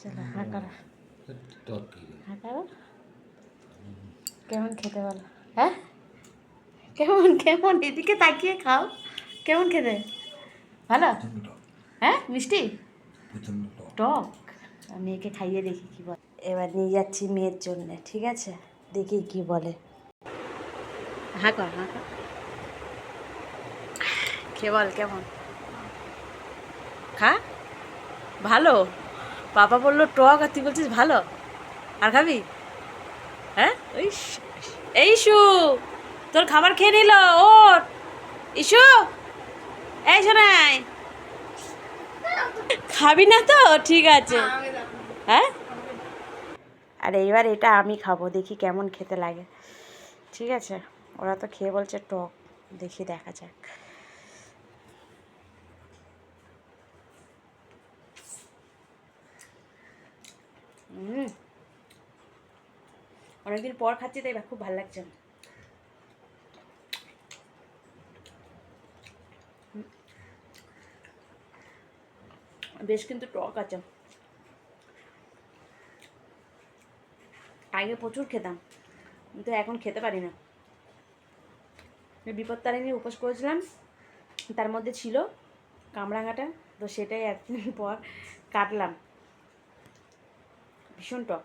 চলো হ্যাঁ করো, হ্যাঁ করো। কেমন খেতে বলো? হ্যাঁ কেমন কেমন, এদিকে তাকিয়ে খাও। কেমন খেতে? ভালো? হ্যাঁ মিষ্টি টক? মেয়েকে খাইয়ে দেখি কি বলে। এবার নিয়ে যাচ্ছি মেয়ের জন্য, ঠিক আছে? দেখি কি বলে। হ্যাঁ কর, হ্যাঁ কর। খেয়ে বল কেমন। খা। ভালো? পাপা বললো টক আর তুই বলছিস ভালো। আর খাবি? হ্যাঁ ওই এই ইস্যু তোর খাবার খেয়ে নিল। ওর ইস্যু, এই শোনাই, খাবি না তো? ঠিক আছে। হ্যাঁ আর এইবার এটা আমি খাবো, দেখি কেমন খেতে লাগে, ঠিক আছে? ওরা তো খেয়ে বলছে টক, দেখি দেখা যাক। অনেকদিন পর খাচ্ছি তাই খুব ভালো লাগছে। বেশ কিন্তু টক আছে। আগে প্রচুর খেতাম, কিন্তু এখন খেতে পারি না। বিপত্তারিণী উপোস করেছিলাম, তার মধ্যে ছিল কামরাঙাটা, তো সেটাই একদিন পর কাটলাম। ভীষণ টক।